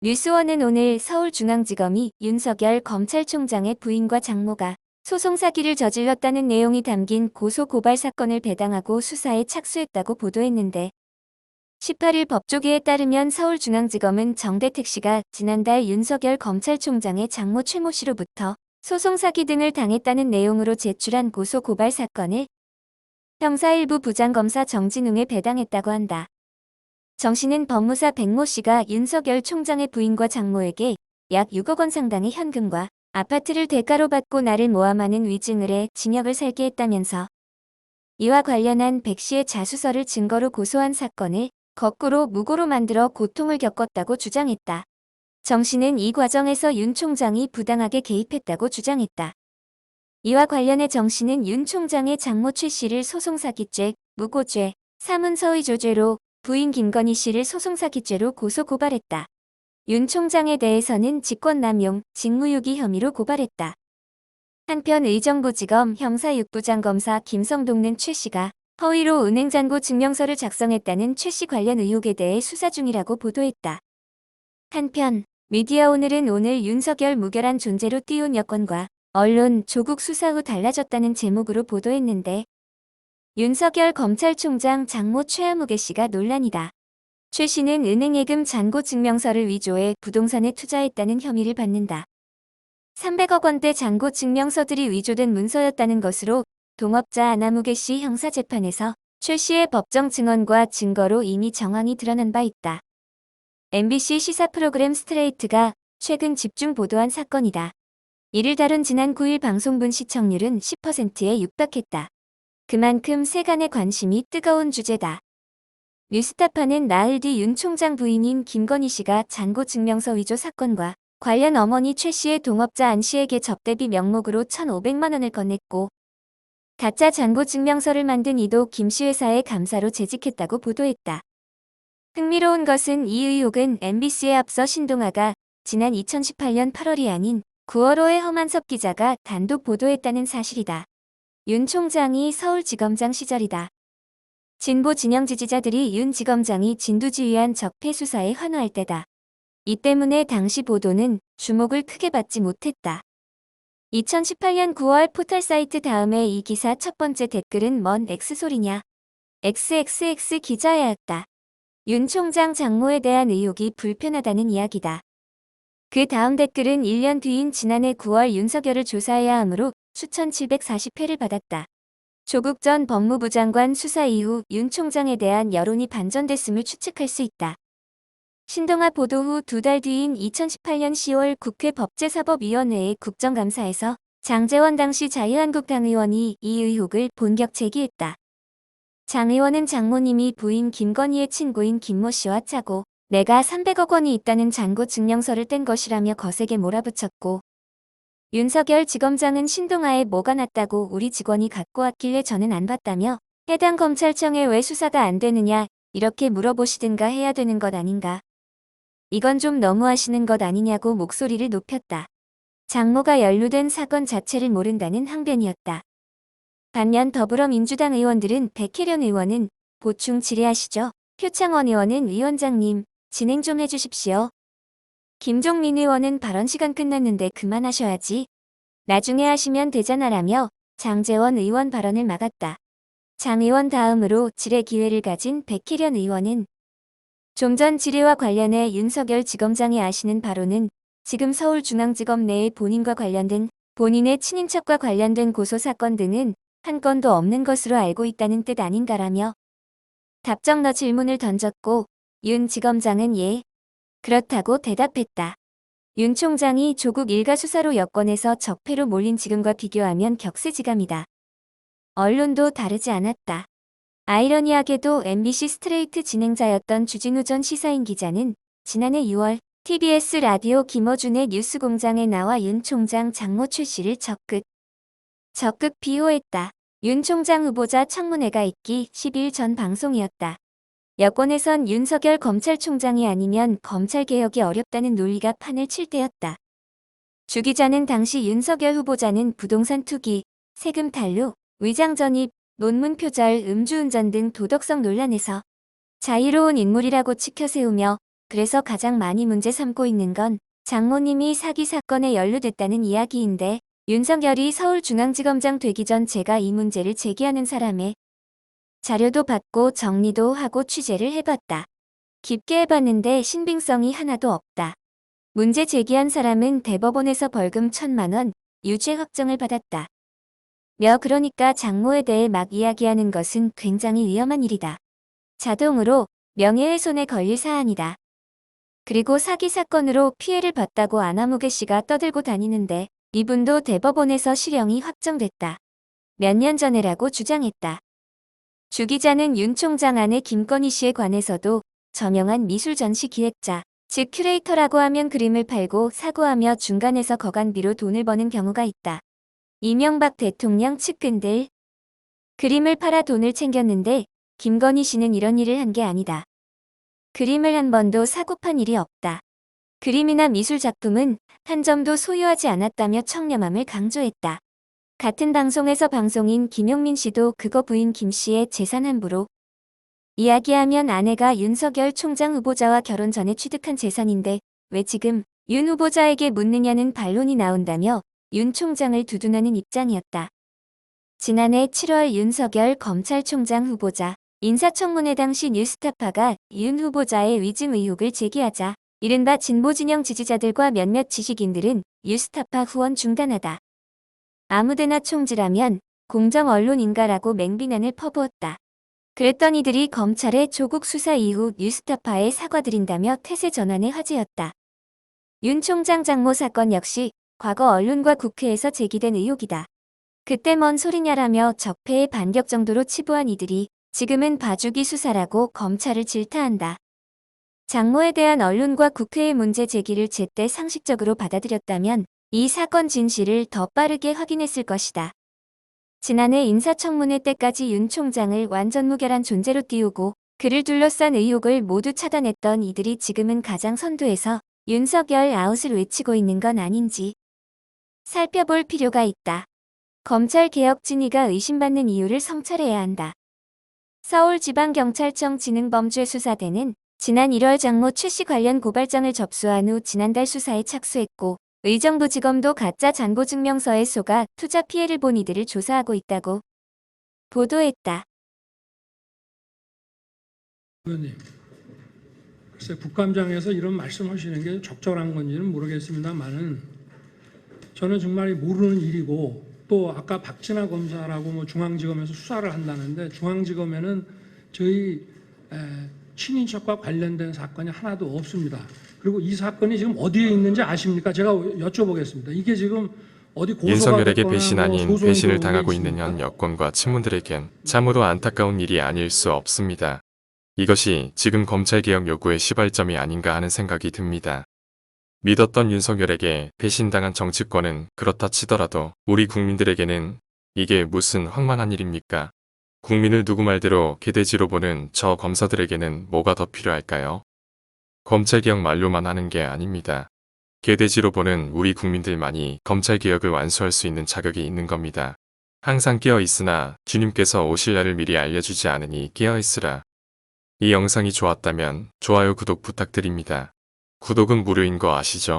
뉴스원은 오늘 서울중앙지검이 윤석열 검찰총장의 부인과 장모가 소송 사기를 저질렀다는 내용이 담긴 고소고발 사건을 배당하고 수사에 착수했다고 보도했는데 18일 법조계에 따르면 서울중앙지검은 정대택 씨가 지난달 윤석열 검찰총장의 장모 최모 씨로부터 소송 사기 등을 당했다는 내용으로 제출한 고소고발 사건을 형사1부 부장검사 정진웅에 배당했다고 한다. 정 씨는 법무사 백모 씨가 윤석열 총장의 부인과 장모에게 약 6억 원 상당의 현금과 아파트를 대가로 받고 나를 모함하는 위증을 해 징역을 살게 했다면서 이와 관련한 백 씨의 자수서를 증거로 고소한 사건을 거꾸로 무고로 만들어 고통을 겪었다고 주장했다. 정 씨는 이 과정에서 윤 총장이 부당하게 개입했다고 주장했다. 이와 관련해 정 씨는 윤 총장의 장모 최 씨를 소송사기죄, 무고죄, 사문서의조죄로 부인 김건희 씨를 소송사기죄로 고소고발했다. 윤 총장에 대해서는 직권남용, 직무유기 혐의로 고발했다. 한편 의정부지검 형사6부장검사 김성동는 최 씨가 허위로 은행잔고 증명서를 작성했다는 최 씨 관련 의혹에 대해 수사 중이라고 보도했다. 한편 미디어오늘은 오늘 윤석열 무결한 존재로 띄운 여권과 언론 조국 수사 후 달라졌다는 제목으로 보도했는데 윤석열 검찰총장 장모 최아무개 씨가 논란이다. 최 씨는 은행예금 잔고 증명서를 위조해 부동산에 투자했다는 혐의를 받는다. 300억 원대 잔고 증명서들이 위조된 문서였다는 것으로 동업자 안아무개 씨 형사재판에서 최 씨의 법정 증언과 증거로 이미 정황이 드러난 바 있다. MBC 시사 프로그램 스트레이트가 최근 집중 보도한 사건이다. 이를 다룬 지난 9일 방송분 시청률은 10%에 육박했다. 그만큼 세간의 관심이 뜨거운 주제다. 뉴스타파는 나흘 뒤 윤 총장 부인인 김건희 씨가 잔고 증명서 위조 사건과 관련 어머니 최 씨의 동업자 안 씨에게 접대비 명목으로 1,500만 원을 건넸고 가짜 잔고 증명서를 만든 이도 김 씨 회사의 감사로 재직했다고 보도했다. 흥미로운 것은 이 의혹은 MBC에 앞서 신동아가 지난 2018년 8월이 아닌 9월호에 허만섭 기자가 단독 보도했다는 사실이다. 윤 총장이 서울지검장 시절이다. 진보 진영 지지자들이 윤 지검장이 진두지휘한 적폐 수사에 환호할 때다. 이 때문에 당시 보도는 주목을 크게 받지 못했다. 2018년 9월 포털 사이트 다음에 이 기사 첫 번째 댓글은 뭔 X소리냐. XXX 기자야였다. 윤 총장 장모에 대한 의혹이 불편하다는 이야기다. 그 다음 댓글은 1년 뒤인 지난해 9월 윤석열을 조사해야 하므로 추천 740회를 받았다. 조국 전 법무부 장관 수사 이후 윤 총장에 대한 여론이 반전됐음을 추측할 수 있다. 신동아 보도 후 2달 뒤인 2018년 10월 국회 법제사법위원회의 국정감사에서 장제원 당시 자유한국당 의원이 이 의혹을 본격 제기했다. 장 의원은 장모님이 부인 김건희의 친구인 김모 씨와 짜고 내가 300억 원이 있다는 잔고 증명서를 뗀 것이라며 거세게 몰아붙였고 윤석열 지검장은 신동아에 뭐가 났다고 우리 직원이 갖고 왔길래 저는 안 봤다며 해당 검찰청에 왜 수사가 안 되느냐 이렇게 물어보시든가 해야 되는 것 아닌가. 이건 좀 너무하시는 것 아니냐고 목소리를 높였다. 장모가 연루된 사건 자체를 모른다는 항변이었다. 반면 더불어민주당 의원들은 백혜련 의원은 보충 질의하시죠. 표창원 의원은 위원장님 진행 좀 해주십시오. 김종민 의원은 발언 시간 끝났는데 그만하셔야지. 나중에 하시면 되잖아라며 장제원 의원 발언을 막았다. 장 의원 다음으로 질의 기회를 가진 백혜련 의원은 좀 전 질의와 관련해 윤석열 지검장이 아시는 바로는 지금 서울중앙지검 내에 본인과 관련된 본인의 친인척과 관련된 고소사건 등은 한 건도 없는 것으로 알고 있다는 뜻 아닌가라며 답정너 질문을 던졌고 윤 지검장은 예. 그렇다고 대답했다. 윤 총장이 조국 일가 수사로 여권에서 적폐로 몰린 지금과 비교하면 격세지감이다. 언론도 다르지 않았다. 아이러니하게도 MBC 스트레이트 진행자였던 주진우 전 시사인 기자는 지난해 6월 TBS 라디오 김어준의 뉴스공장에 나와 윤 총장 장모 최 씨를 적극 비호했다. 윤 총장 후보자 청문회가 있기 10일 전 방송이었다. 여권에선 윤석열 검찰총장이 아니면 검찰개혁이 어렵다는 논리가 판을 칠 때였다. 주 기자는 당시 윤석열 후보자는 부동산 투기, 세금 탈루, 위장 전입, 논문 표절, 음주운전 등 도덕성 논란에서 자유로운 인물이라고 치켜 세우며 그래서 가장 많이 문제 삼고 있는 건 장모님이 사기 사건에 연루됐다는 이야기인데 윤석열이 서울중앙지검장 되기 전 제가 이 문제를 제기하는 사람의 자료도 받고 정리도 하고 취재를 해봤다. 깊게 해봤는데 신빙성이 하나도 없다. 문제 제기한 사람은 대법원에서 벌금 1,000만 원, 유죄 확정을 받았다. 그러니까 장모에 대해 막 이야기하는 것은 굉장히 위험한 일이다. 자동으로 명예훼손에 걸릴 사안이다. 그리고 사기 사건으로 피해를 봤다고 안아무개 씨가 떠들고 다니는데 이분도 대법원에서 실형이 확정됐다. 몇 년 전에라고 주장했다. 주 기자는 윤 총장 아내 김건희 씨에 관해서도 저명한 미술 전시 기획자, 즉 큐레이터라고 하면 그림을 팔고 사고하며 중간에서 거간비로 돈을 버는 경우가 있다. 이명박 대통령 측근들 그림을 팔아 돈을 챙겼는데 김건희 씨는 이런 일을 한 게 아니다. 그림을 한 번도 사고 판 일이 없다. 그림이나 미술 작품은 한 점도 소유하지 않았다며 청렴함을 강조했다. 같은 방송에서 방송인 김용민 씨도 그거 부인 김 씨의 재산 함부로 이야기하면 아내가 윤석열 총장 후보자와 결혼 전에 취득한 재산인데 왜 지금 윤 후보자에게 묻느냐는 반론이 나온다며 윤 총장을 두둔하는 입장이었다. 지난해 7월 윤석열 검찰총장 후보자 인사청문회 당시 뉴스타파가 윤 후보자의 위증 의혹을 제기하자 이른바 진보진영 지지자들과 몇몇 지식인들은 뉴스타파 후원 중단하다. 아무데나 총질하면 공정 언론인가라고 맹비난을 퍼부었다. 그랬던 이들이 검찰의 조국 수사 이후 뉴스타파에 사과드린다며 태세 전환의 화제였다. 윤 총장 장모 사건 역시 과거 언론과 국회에서 제기된 의혹이다. 그때 뭔 소리냐라며 적폐의 반격 정도로 치부한 이들이 지금은 봐주기 수사라고 검찰을 질타한다. 장모에 대한 언론과 국회의 문제 제기를 제때 상식적으로 받아들였다면 이 사건 진실을 더 빠르게 확인했을 것이다. 지난해 인사청문회 때까지 윤 총장을 완전 무결한 존재로 띄우고 그를 둘러싼 의혹을 모두 차단했던 이들이 지금은 가장 선두에서 윤석열 아웃을 외치고 있는 건 아닌지 살펴볼 필요가 있다. 검찰개혁 진위가 의심받는 이유를 성찰해야 한다. 서울지방경찰청 지능범죄수사대는 지난 1월 장모 최 씨 관련 고발장을 접수한 후 지난달 수사에 착수했고 의정부지검도 가짜 잔고증명서에 속아 투자 피해를 본 이들을 조사하고 있다고 보도했다. 의원님, 글쎄 국감장에서 이런 말씀하시는 게 적절한 건지는 모르겠습니다만은 저는 정말 모르는 일이고 또 아까 박진아 검사라고 뭐 중앙지검에서 수사를 한다는데 중앙지검에는 저희 친인척과 관련된 사건이 하나도 없습니다. 그리고 이 사건이 지금 어디에 있는지 아십니까? 제가 여쭤보겠습니다. 이게 지금 어디 고소가 윤석열에게 됐거나 배신 아닌 뭐 배신을 당하고 있습니까? 있는 현 여권과 친문들에겐 참으로 안타까운 일이 아닐 수 없습니다. 이것이 지금 검찰개혁 요구의 시발점이 아닌가 하는 생각이 듭니다. 믿었던 윤석열에게 배신당한 정치권은 그렇다 치더라도 우리 국민들에게는 이게 무슨 황망한 일입니까? 국민을 누구 말대로 개돼지로 보는 저 검사들에게는 뭐가 더 필요할까요? 검찰개혁 말로만 하는 게 아닙니다. 개돼지로 보는 우리 국민들만이 검찰개혁을 완수할 수 있는 자격이 있는 겁니다. 항상 깨어있으나 주님께서 오실 날을 미리 알려주지 않으니 깨어있으라. 이 영상이 좋았다면 좋아요 구독 부탁드립니다. 구독은 무료인 거 아시죠?